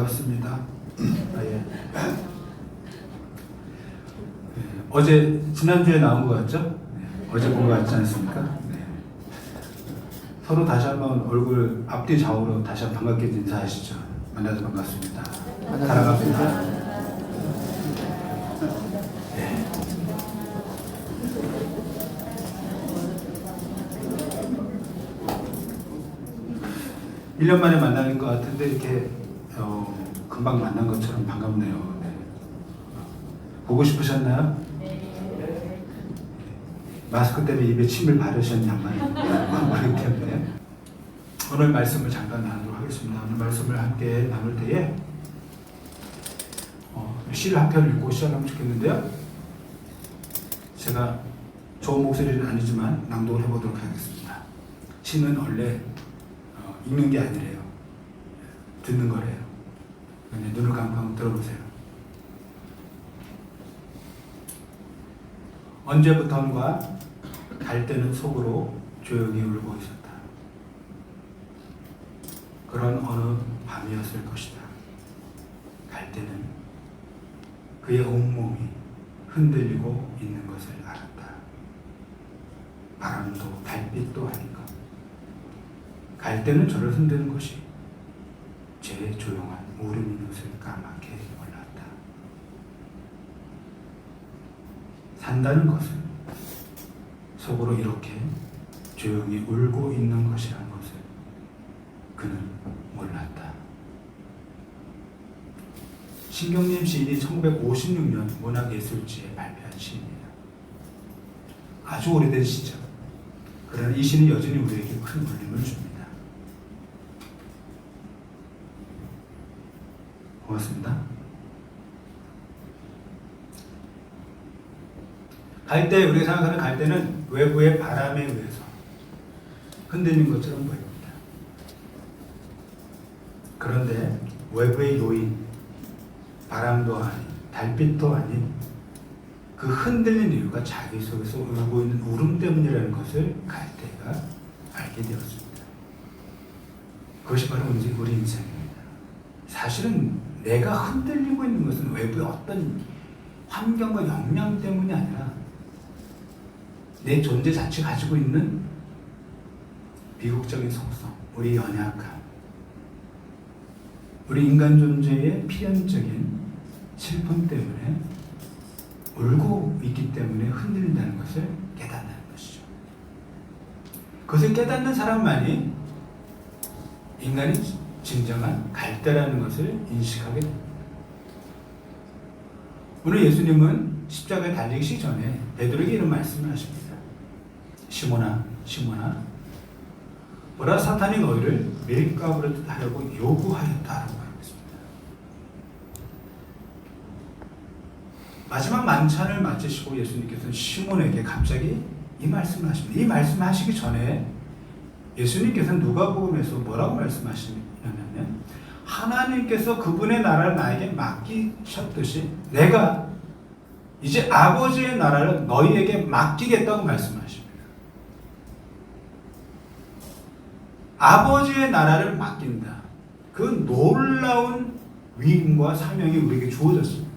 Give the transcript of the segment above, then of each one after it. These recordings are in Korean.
반갑습니다. 예. 어제 지난주에 나온 것 같죠? 어제 본 것 같지 않습니까? 네. 서로 다시 한번 얼굴 앞뒤 좌우로 다시 한번 반갑게 인사하시죠. 만나서 반갑습니다. 사랑합니다. 네. 일 년 만에 만나는 것 같은데 이렇게 금방 만난 것처럼 반갑네요. 네. 보고 싶으셨나요? 네. 마스크 때문에 입에 침을 바르셨냐면 그렇기 때문에 오늘 말씀을 잠깐 나누도록 하겠습니다. 오늘 말씀을 함께 나눌 때에 시를 한 편 읽고 시작하면 좋겠는데요. 제가 좋은 목소리는 아니지만 낭독을 해보도록 하겠습니다. 시는 원래 읽는 게 아니래요. 듣는 거래요. 눈을 감고 한번 들어보세요. 언제부턴가 갈대는 속으로 조용히 울고 있었다. 그런 어느 밤이었을 것이다. 갈대는 그의 온몸이 흔들리고 있는 것을 알았다. 바람도 달빛도 아닌 것. 갈대는 저를 흔드는 것이 제 조용한 울음인 것을 까맣게 몰랐다. 산다는 것은 속으로 이렇게 조용히 울고 있는 것이라는 것을 그는 몰랐다. 신경림 시인이 1956년 문학예술지에 발표한 시입니다. 아주 오래된 시죠. 그러나 이 시는 여전히 우리에게 큰 울림을 줍니다. 고맙습니다. 갈대, 우리가 생각하는 갈대는 외부의 바람에 의해서 흔들린 것처럼 보입니다. 그런데 외부의 요인, 바람도 아닌, 달빛도 아닌 그 흔들린 이유가 자기 속에서 울고 있는 울음 때문이라는 것을 갈대가 알게 되었습니다. 그것이 바로 우리 인생입니다. 사실은 내가 흔들리고 있는 것은 외부의 어떤 환경과 영향 때문이 아니라 내 존재 자체가 가지고 있는 비극적인 속성, 우리 연약함, 우리 인간 존재의 필연적인 슬픔 때문에 울고 있기 때문에 흔들린다는 것을 깨닫는 것이죠. 그것을 깨닫는 사람만이 인간이 진정한 갈대라는 것을 인식하게 됩니다. 오늘 예수님은 십자가에 달리기 전에 베드로에게 이런 말씀을 하십니다. 시몬아, 시몬아, 보라 사탄이 너희를 밀가부로 하려고 요구하였다라고 하고 있습니다. 마지막 만찬을 마치시고 예수님께서는 시몬에게 갑자기 이 말씀을 하십니다. 이 말씀을 하시기 전에 예수님께서는 누가복음에서 뭐라고 말씀하시냐면 하나님께서 그분의 나라를 나에게 맡기셨듯이 내가 이제 아버지의 나라를 너희에게 맡기겠다고 말씀하십니다. 아버지의 나라를 맡긴다. 그 놀라운 위임과 사명이 우리에게 주어졌습니다.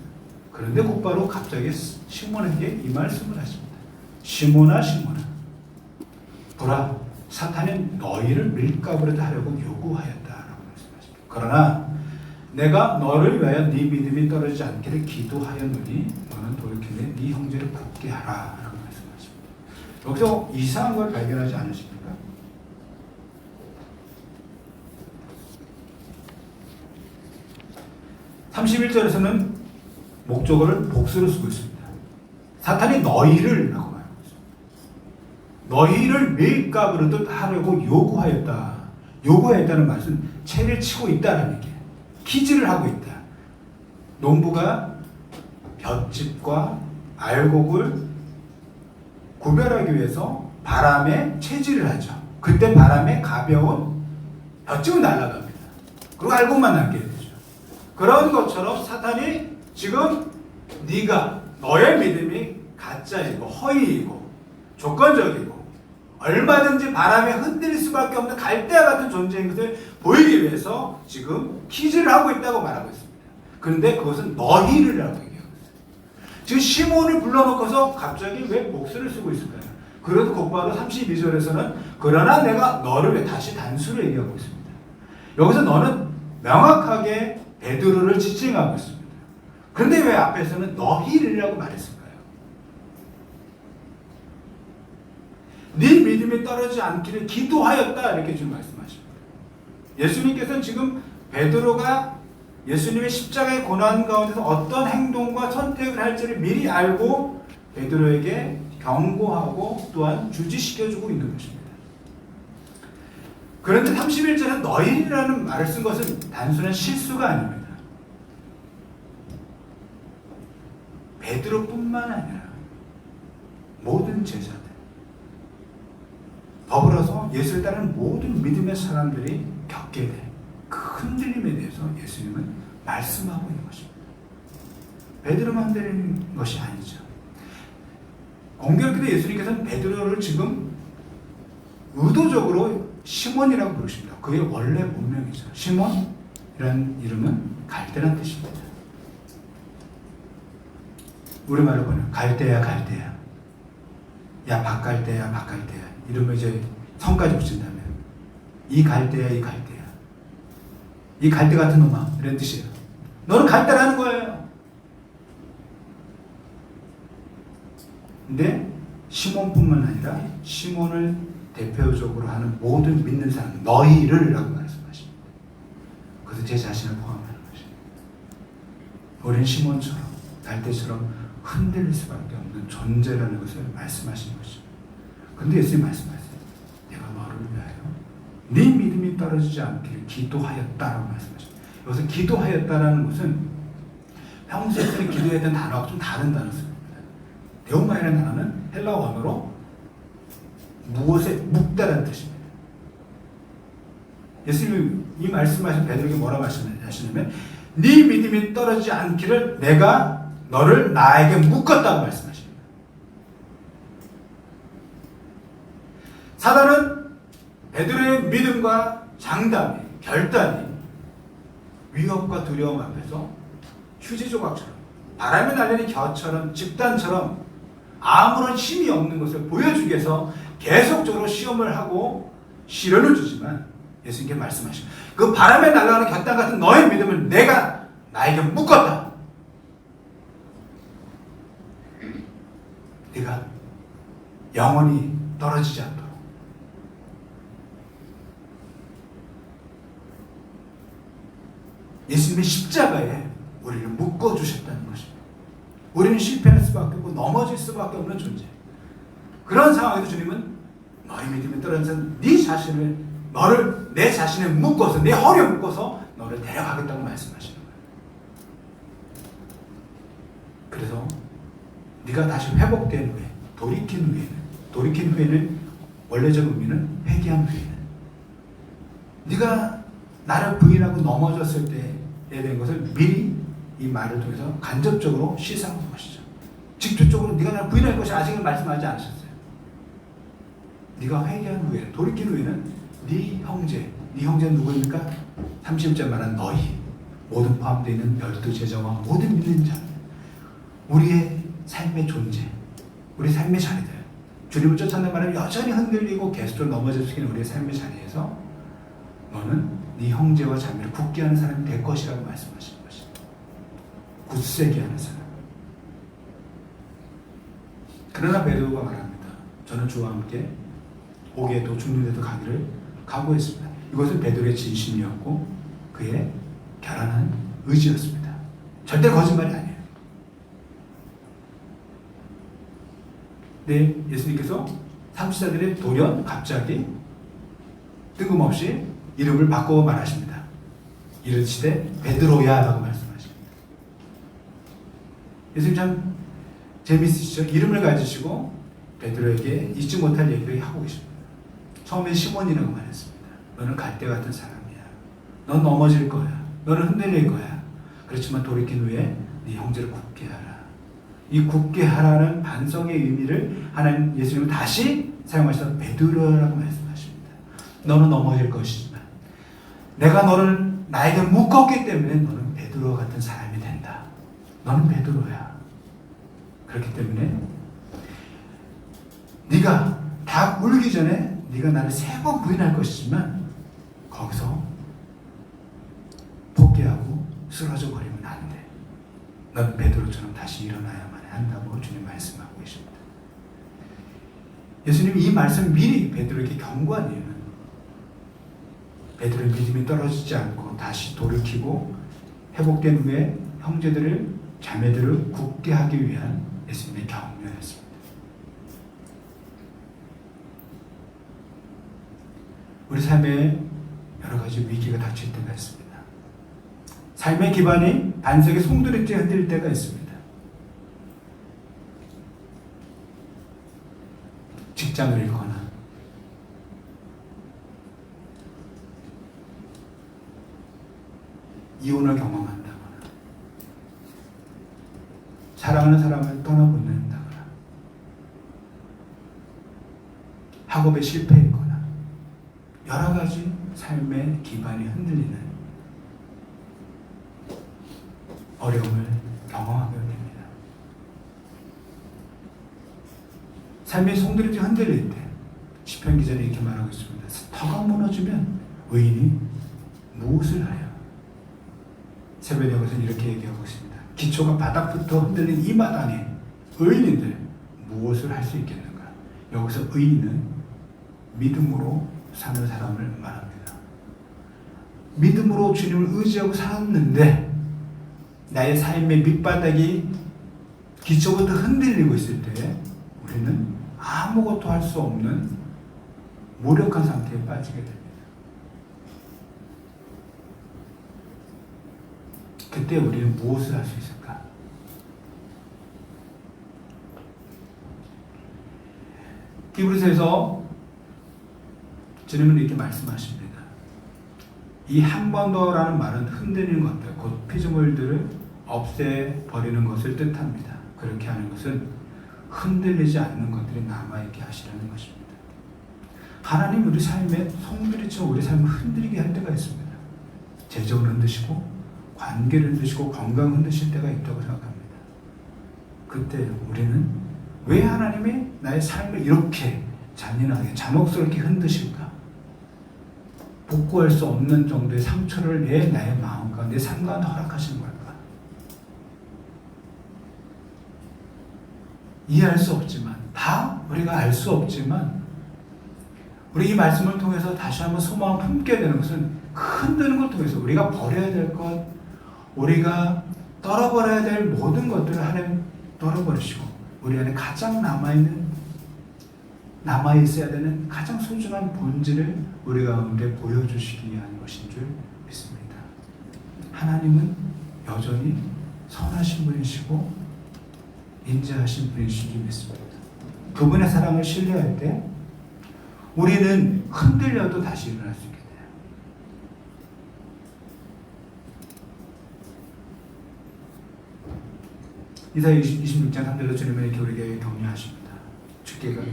그런데 곧바로 갑자기 시몬에게 이 말씀을 하십니다. 시몬아, 시몬아, 보라, 사탄은 너희를 밀가부르다 하려고 요구하였다라고 말씀하십니다. 그러나 내가 너를 위하여 네 믿음이 떨어지지 않기를 기도하였노니 너는 돌이켜 네 형제를 굳게 하라라고 말씀하십니다. 여기서 이상한 걸 발견하지 않으십니까? 31절에서는 목적어를 복수로 쓰고 있습니다. 사탄이 너희를 라고 말하고 있습니다. 너희를 밀가부르듯 하려고 요구하였다. 요구하였다는 말은 채를 치고 있다는 얘기예요. 기지를 하고 있다. 농부가 볏짚과 알곡을 구별하기 위해서 바람에 채질을 하죠. 그때 바람에 가벼운 볏짚은 날아갑니다. 그리고 알곡만 남게 되죠. 그런 것처럼 사탄이 지금 네가 너의 믿음이 가짜이고 허위이고 조건적이고 얼마든지 바람에 흔들릴 수밖에 없는 갈대와 같은 존재인 것을 보이기 위해서 지금 퀴즈를 하고 있다고 말하고 있습니다. 그런데 그것은 너희를라고 얘기하고 있어요. 지금 시몬을 불러놓고서 갑자기 왜 목소리를 쓰고 있을까요? 그래도 곧바로 32절에서는 그러나 내가 너를 왜 다시 단수를 얘기하고 있습니다. 여기서 너는 명확하게 베드로를 지칭하고 있습니다. 그런데 왜 앞에서는 너희를라고 말했을까요? 네 믿음이 떨어지지 않기를 기도하였다 이렇게 지금 말씀하십니다. 예수님께서는 지금 베드로가 예수님의 십자가의 고난 가운데서 어떤 행동과 선택을 할지를 미리 알고 베드로에게 경고하고 또한 주지시켜주고 있는 것입니다. 그런데 31절은 너희라는 말을 쓴 것은 단순한 실수가 아닙니다. 베드로뿐만 아니라 모든 제자들, 더불어서 예수를 따르는 모든 믿음의 사람들이 겪게 될 그 흔들림에 대해서 예수님은 말씀하고 있는 것입니다. 베드로만 흔들리는 것이 아니죠. 공교롭게도 예수님께서는 베드로를 지금 의도적으로 시몬이라고 부르십니다. 그의 원래 본명이죠. 시몬이라는 이름은 갈대란 뜻입니다. 우리말로 보면 갈대야 갈대야, 야 박갈대야 박갈대야, 이름을 이제 성까지 붙인다면 이 갈대야 이 갈대야, 이 갈대 같은 놈아, 이런 뜻이에요. 너는 갈대라는 거예요. 근데 시몬뿐만 아니라 시몬을 대표적으로 하는 모든 믿는 사람, 너희를 라고 말씀하십니다. 그것은 제 자신을 포함하는 것입니다. 우리는 시몬처럼 갈대처럼 흔들릴 수밖에 없는 존재라는 것을 말씀하시는 것입니다. 그런데 예수님 말씀하세요. 내가 너를 위하여 네 믿음이 떨어지지 않기를 기도하였다라고 말씀하십니다. 여기서 기도하였다라는 것은 평소에 쓰는 기도했던 단어가 좀 다른 단어입니다. 데오마이라는 단어는 헬라어 언어로 무엇에 묵다라는 뜻입니다. 예수님이 이 말씀하신 베드로에게 뭐라고 하시냐면 네 믿음이 떨어지지 않기를 내가 너를 나에게 묶었다고 말씀하십니다. 사단은 베드로의 믿음과 장담이, 결단이 위협과 두려움 앞에서 휴지 조각처럼, 바람에 날리는 겨처럼, 집단처럼 아무런 힘이 없는 것을 보여주기 위해서 계속적으로 시험을 하고 시련을 주지만 예수님께 말씀하십니다. 그 바람에 날아가는 곁단 같은 너의 믿음을 내가 나에게 묶었다. 네가 영원히 떨어지지 않도록. 예수님의 십자가에 우리를 묶어주셨다는 것입니다. 우리는 실패할 수밖에 없고 넘어질 수밖에 없는 존재. 그런 상황에서 주님은 너의 믿음이 떨어진 네 자신을, 너를 내 자신에 묶어서, 내 허리에 묶어서 너를 데려가겠다고 말씀하시는 거예요. 그래서 네가 다시 회복된 후에, 돌이킨 후에는 원래적 의미는 회개한 후에는 네가 나를 부인하고 넘어졌을 때에 대한 것을 미리 이 말을 통해서 간접적으로 시사하는 것이죠. 직접적으로 네가 나를 부인할 것이 아직은 말씀하지 않으셨어요. 네가 회개한 후에, 돌이킨 후에는 네 형제는 누구입니까? 30절 말한 너희, 모든 포함되어 있는 열두 제자와 모든 믿는 자, 우리의 삶의 존재, 우리 삶의 자리들, 주님을 쫓아내는 말은 여전히 흔들리고 계속적으로 넘어질 수 있는 우리의 삶의 자리에서 너는 네 형제와 자매를 굳게 하는 사람이 될 것이라고 말씀하시는 것입니다. 굳세게 하는 사람. 그러나 베드로가 말합니다. 저는 주와 함께 옥에도 죽는 데도 가기를 각오했습니다. 이것은 베드로의 진심이었고 그의 결연한 의지였습니다. 절대 거짓말이 아니에요. 네, 예수님께서 30자들의 돌연 갑자기 뜬금없이 이름을 바꿔 말하십니다. 이르시되 베드로야 라고 말씀하십니다. 예수님 참 재미있으시죠? 이름을 가지시고 베드로에게 잊지 못할 얘기를 하고 계십니다. 처음에 시몬이라고 말했습니다. 너는 갈대 같은 사람이야. 넌 넘어질 거야. 너는 흔들릴 거야. 그렇지만 돌이킨 후에 네 형제를 굳게 하라. 이 굳게 하라는 반성의 의미를 하나님 예수님은 다시 사용하셔서 베드로라고 말씀하십니다. 너는 넘어질 것이지만 내가 너를 나에게 묶었기 때문에 너는 베드로 같은 사람이 된다. 너는 베드로야. 그렇기 때문에 네가 다 울기 전에 네가 나를 3번 부인할 것이지만 거기서 포기하고 쓰러져 버리면 안 돼. 넌 베드로처럼 다시 일어나야만 한다고 주님 말씀하고 계십니다. 예수님이 이 말씀 미리 베드로에게 경고한 이유는 베드로의 믿음이 떨어지지 않고 다시 돌이키고 회복된 후에 형제들을 자매들을 굳게 하기 위한 예수님의 격려였습니다. 우리 삶에 여러 가지 위기가 닥칠 때가 있습니다. 삶의 기반이 반석의 송두리째 흔들릴 때가 있습니다. 직장을 잃거나 이혼을 경험한다거나 사랑하는 사람을 떠나보낸다거나 학업에 실패했거나 여러 가지 삶의 기반이 흔들리는 어려움을 경험하게 됩니다. 삶의 송두리째 흔들릴 때 시편 기자는 이렇게 말하고 있습니다. 터가 무너지면 의인이 무엇을 하여? 새벽에 것은 이렇게 얘기하고 있습니다. 기초가 바닥부터 흔들린 이 마당에 의인인들 무엇을 할 수 있겠는가? 여기서 의인은 믿음으로 사는 사람을 말합니다. 믿음으로 주님을 의지하고 살았는데 나의 삶의 밑바닥이 기초부터 흔들리고 있을 때 우리는 아무것도 할 수 없는 무력한 상태에 빠지게 됩니다. 그때 우리는 무엇을 할 수 있을까? 히브리서에서 주님은 이렇게 말씀하십니다. 이 한 번 더라는 말은 흔들리는 것들, 곧 피조물들을 없애버리는 것을 뜻합니다. 그렇게 하는 것은 흔들리지 않는 것들이 남아있게 하시라는 것입니다. 하나님 우리 삶에 송두리쳐 우리 삶을 흔들리게 할 때가 있습니다. 재정을 흔드시고 관계를 흔드시고 건강을 흔드실 때가 있다고 생각합니다. 그때 우리는 왜 하나님이 나의 삶을 이렇게 잔인하게 잔혹스럽게 흔드실까? 복구할 수 없는 정도의 상처를 왜 나의 마음과 내 삶 가운데 허락하시는 걸까? 이해할 수 없지만 다 우리가 알 수 없지만 우리 이 말씀을 통해서 다시 한번 소망을 품게 되는 것은 흔드는 것 통해서 우리가 버려야 될 것, 우리가 떨어버려야 될 모든 것들을 하나님 떨어버리시고 우리 안에 가장 남아있어야 되는 가장 소중한 본질을 우리 가운데 보여주시기 위한 것인 줄 믿습니다. 하나님은 여전히 선하신 분이시고 인자하신 분이신 줄 믿습니다. 그분의 사랑을 신뢰할 때 우리는 흔들려도 다시 일어날 수 있게 돼요. 이사야 26장 3절로 주님은 이렇게 우리에게 격려하십니다.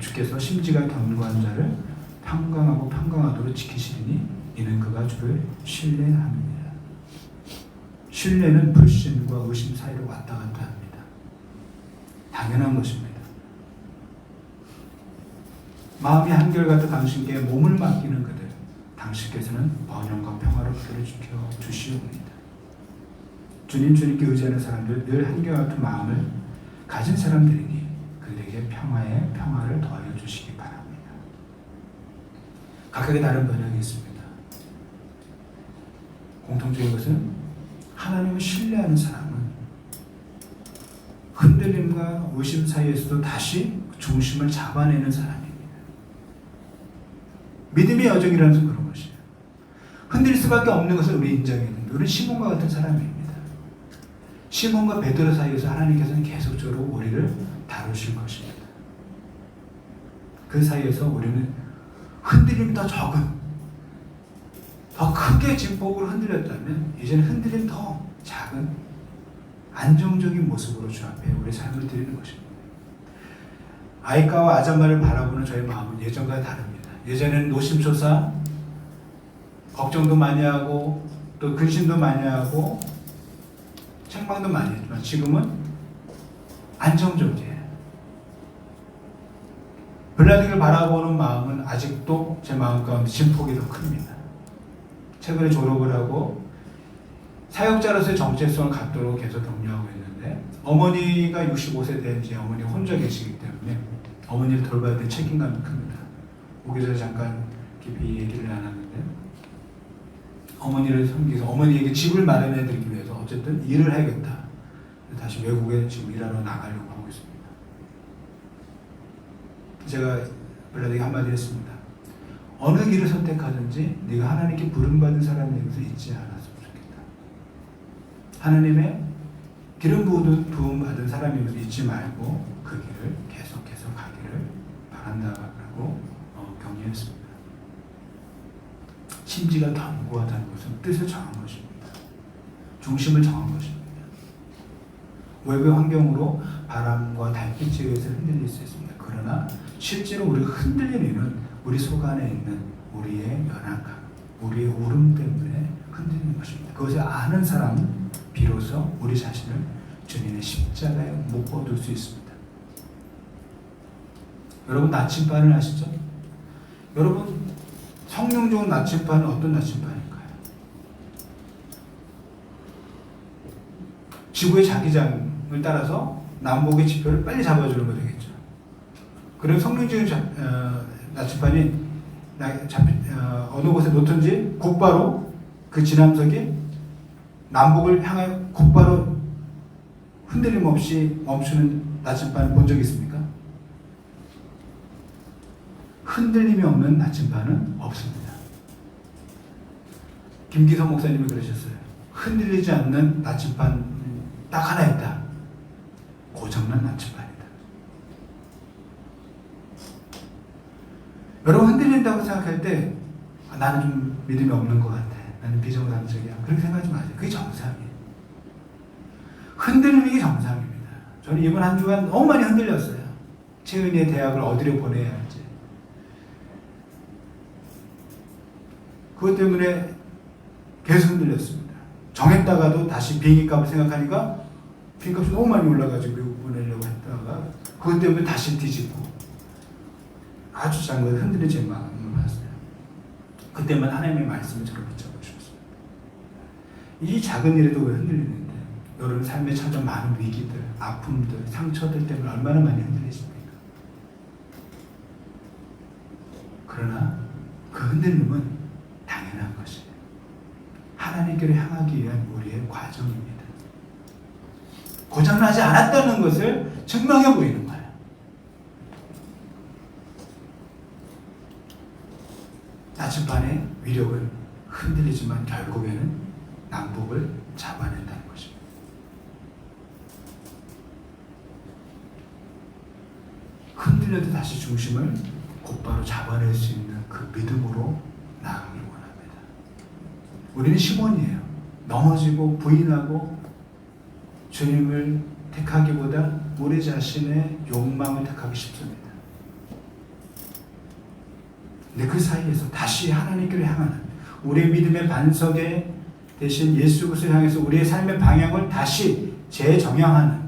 주께서 심지가 견고한 자를 평강하고 평강하도록 지키시리니 이는 그가 주를 신뢰합니다. 신뢰는 불신과 의심 사이로 왔다 갔다 합니다. 당연한 것입니다. 마음이 한결같아 당신께 몸을 맡기는 그들, 당신께서는 번영과 평화로 그들을 지켜주시옵니다. 주님께 의지하는 사람들 늘 한결같은 마음을 가진 사람들이니 그들에게 평화를 더하여 주시기 바랍니다. 각각의 다른 번역이 있습니다. 공통적인 것은 하나님을 신뢰하는 사람은 흔들림과 의심 사이에서도 다시 중심을 잡아내는 사람입니다. 믿음의 여정이라는 것은 그런 것이에요. 흔들릴 수밖에 없는 것을 우리 인정해야 됩니다. 우리는 시몬과 같은 사람입니다. 시몬과 베드로 사이에서 하나님께서는 계속적으로 우리를 다루실 것입니다. 그 사이에서 우리는 흔들림이 더 적은, 더 크게 진폭으로 흔들렸다면 이제는 흔들림 더 작은 안정적인 모습으로 주 앞에 우리 삶을 드리는 것입니다. 아이카와 아잠마를 바라보는 저의 마음은 예전과 다릅니다. 예전에는 노심초사, 걱정도 많이 하고 또 근심도 많이 하고 책망도 많이 했지만 지금은 안정적이에요. 블라디를 바라보는 마음은 아직도 제 마음 가운데 진폭이 더 큽니다. 최근에 졸업을 하고 사역자로서의 정체성을 갖도록 계속 격려하고 있는데 어머니가 65세 된 지 어머니 혼자 계시기 때문에 어머니를 돌봐야 될 책임감이 큽니다. 오기 전에 잠깐 깊이 얘기를 나눴는데 어머니를 섬기기 위해서 어머니에게 집을 마련해 드리기 위해서 어쨌든 일을 해야겠다. 다시 외국에 지금 일하러 나가려고 하고 있습니다. 제가 블라디에게 한마디 했습니다. 어느 길을 선택하든지 네가 하나님께 부름받은 사람인 것을 잊지 않았으면 좋겠다. 하나님의 기름 부음 받은 사람인 것을 잊지 말고 그 길을 계속해서 가기를 바란다라고 격려했습니다. 심지가 견고하다는 것은 뜻을 정한 것입니다. 중심을 정한 것입니다. 외부 환경으로 바람과 달빛에 의해서 흔들릴 수 있습니다. 그러나 실제로 우리가 흔들리는 이유는 우리 속 안에 있는 우리의 연약함, 우리의 울음 때문에 흔들리는 것입니다. 그것을 아는 사람은 비로소 우리 자신을 주님의 십자가에 묶어둘 수 있습니다. 여러분 나침반을 아시죠? 여러분 성령 좋은 나침반은 어떤 나침반일까요? 지구의 자기장을 따라서 남북의 지표를 빨리 잡아주는 거 되겠죠. 그럼 성령 좋은 나침반이 어느 곳에 놓든지 곧바로 그 지남석이 남북을 향하여 곧바로 흔들림 없이 멈추는 나침반을 본 적 있습니까? 흔들림이 없는 나침반은 없습니다. 김기성 목사님이 그러셨어요. 흔들리지 않는 나침반 딱 하나 있다. 고장난 나침반이다. 여러분 흔들린다고 생각할 때 나는 좀 믿음이 없는 것 같아. 나는 비정상적이야. 그렇게 생각하지 마세요. 그게 정상이에요. 흔들리는 게 정상입니다. 저는 이번 한 주간 너무 많이 흔들렸어요. 채은이의 대학을 어디로 보내야 할지. 그것 때문에 계속 흔들렸습니다. 정했다가도 다시 비행기값을 생각하니까 비행값이 너무 많이 올라가지고 미국 보내려고 했다가 그것 때문에 다시 뒤집고 아주 장거리 흔들리지 마음을 봤어요. 그때만 하나님의 말씀을 저를 붙잡아 주셨어요. 이 작은 일에도 왜 흔들리는데 여러분 삶에 찾아온 많은 위기들, 아픔들, 상처들 때문에 얼마나 많이 흔들리십니까? 그러나 그 흔들림은 당연한 것이에요. 하나님께로 향하기 위한 우리의 과정입니다. 고장나지 않았다는 것을 증명해 보이는 거예요. 나침반의 위력은 흔들리지만 결국에는 남북을 잡아낸다는 것입니다. 흔들려도 다시 중심을 곧바로 잡아낼 수 있는 그 믿음으로 나아가길 원합니다. 우리는 시몬이에요. 넘어지고 부인하고 주님을 택하기보다 우리 자신의 욕망을 택하기 쉽습니다. 근데 그 사이에서 다시 하나님께로 향하는 우리의 믿음의 반석에 대신 예수 그리스도를 향해서 우리의 삶의 방향을 다시 재정향하는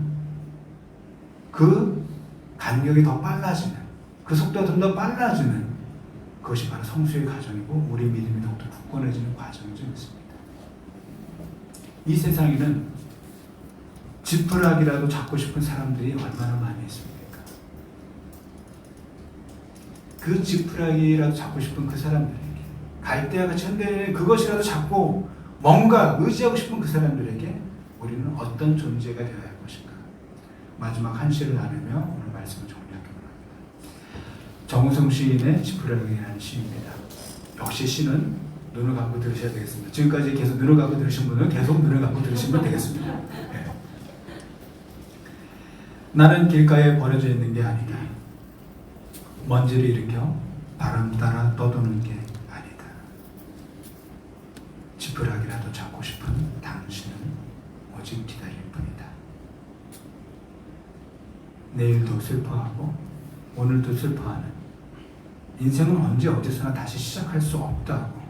그 간격이 더 빨라지는 그 속도가 좀 더 빨라지는 그것이 바로 성수의 과정이고 우리 믿음이 더욱더 굳건해지는 과정이 좀 있습니다. 이 세상에는 지푸라기라도 잡고 싶은 사람들이 얼마나 많이 있습니까? 그 지푸라기라도 잡고 싶은 그 사람들에게 갈대와 같이 흔들리는 그것이라도 잡고 뭔가 의지하고 싶은 그 사람들에게 우리는 어떤 존재가 되어야 할 것인가? 마지막 한 시를 나누며 오늘 말씀을 정리하기로 합니다. 정우성 시인의 지푸라기라는 시입니다. 역시 시는 눈을 감고 들으셔야 되겠습니다. 지금까지 계속 눈을 감고 들으신 분은 계속 눈을 감고 들으시면 되겠습니다. 네. 나는 길가에 버려져 있는 게 아니다. 먼지를 일으켜 바람 따라 떠도는 게 아니다. 지푸라기라도 잡고 싶은 당신은 오직 기다릴 뿐이다. 내일도 슬퍼하고 오늘도 슬퍼하는, 인생은 언제 어디서나 다시 시작할 수 없다고,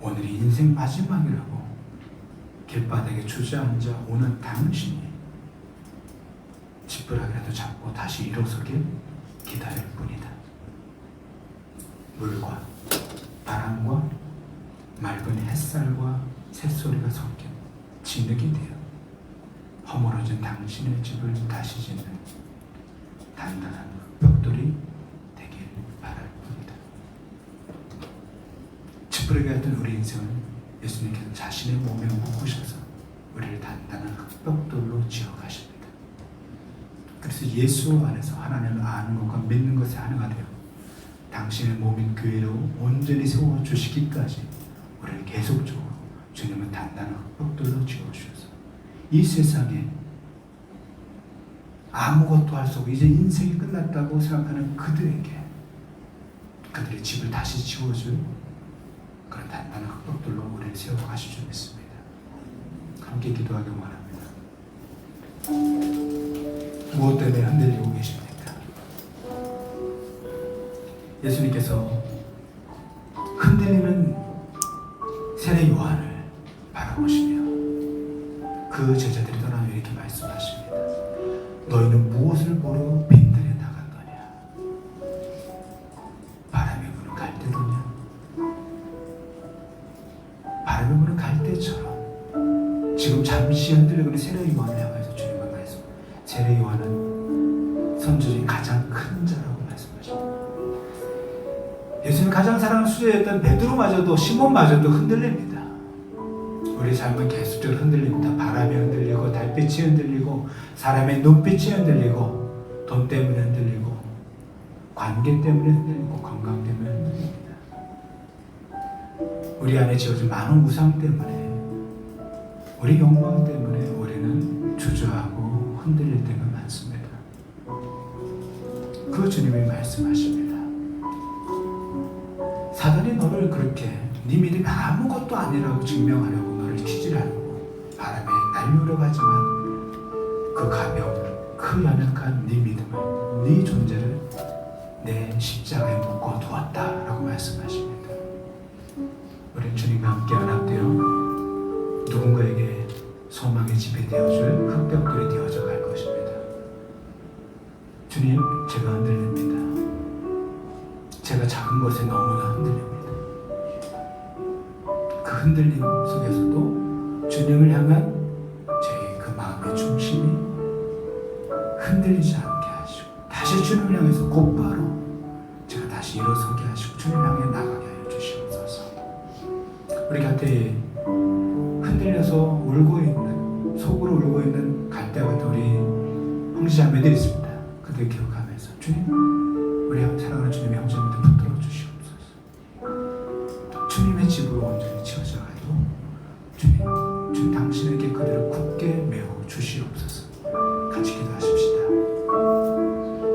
오늘이 인생 마지막이라고 길바닥에 주저앉아 오는 당신이 지푸라기라도 잡고 다시 일어서길 기다릴 뿐이다. 물과 바람과 맑은 햇살과 새소리가 섞인 진흙이 되어 허물어진 당신의 집을 다시 짓는 단단한 벽돌이 되길 바랄 뿐이다. 지푸라기 같은 우리 인생은 예수님께서 자신의 몸에 묶으셔서 우리를 단단한 흙벽돌로 지어가십니다. 그래서 예수 안에서 하나님을 아는 것과 믿는 것이 하나가 되어 당신의 몸인 교회로 온전히 세워주시기까지 우리를 계속적으로 주님은 단단한 흙벽돌로 지어주셔서 이 세상에 아무것도 할 수 없고 이제 인생이 끝났다고 생각하는 그들에게 그들의 집을 다시 지어줄 그런 단단한 흙벽돌로 우리를 세워가실 줄 믿습니다. 함께 기도하기 원합니다. 무엇 때문에 흔들리고 계십니까? 예수님께서 흔들리는 세례 요한을 바라보시며 그 제자들이 떠나며 이렇게 말씀하십니다. 너희는 무엇을 보러 빈들에 나갔더냐? 바람이 부는 갈대로냐? 바람이 부는 갈대처럼 지금 잠시 흔들리고 있는 세례 요한을 향해서 주님은 말씀. 세례 요한은 선조 중에 가장 큰 자라고 말씀하십니다. 예수님 가장 사랑하는 수제였던 베드로마저도 시몬마저도 흔들립니다. 우리 삶은 계속적으로 흔들립니다. 바람이 흔들리고 달빛이 흔들리고 사람의 눈빛이 흔들리고 돈 때문에 흔들리고 관계 때문에 흔들리고 건강 때문에 흔들립니다. 우리 안에 지어진 많은 우상 때문에 우리 욕망 때문에 우리는 주저하고 흔들릴 때가 많습니다. 그 주님이 말씀하십니다. 사단이 너를 그렇게 네 믿음이 아무것도 아니라고 증명하려고 너를 퀴즈하려고 바람에 날려오려고 하지만 그 가벼운 그 연약한 네 믿음을 네 존재를 내 십자가에 묶어 두었다라고 말씀하십니다. 우리 주님과 함께 연합되어 누군가에게 소망의 집이 되어줄 흙벽돌이 되어져 갈 것입니다. 주님, 제가 흔들립니다. 제가 작은 것에 너무나 흔들립니다. 그 흔들림 속에서도 주님을 향한 제 그 마음의 중심이 흔들리지 않게 하시고 다시 주님을 향해서 곧바로 제가 다시 일어서게 하시고 주님을 향해 나가게 하여 주시옵소서. 우리 곁에 흔들려서 울고 있는, 속으로 울고 있는 갈대와 같은 우리 형제자매들이 있습니다. 그들 기억하면서 주님, 우리 사랑하는 주님의 형제자매들 붙들어 주시옵소서. 주님의 집으로 온전히 지어져가지고 주님 당신에게 그들을 굳게 메워 주시옵소서.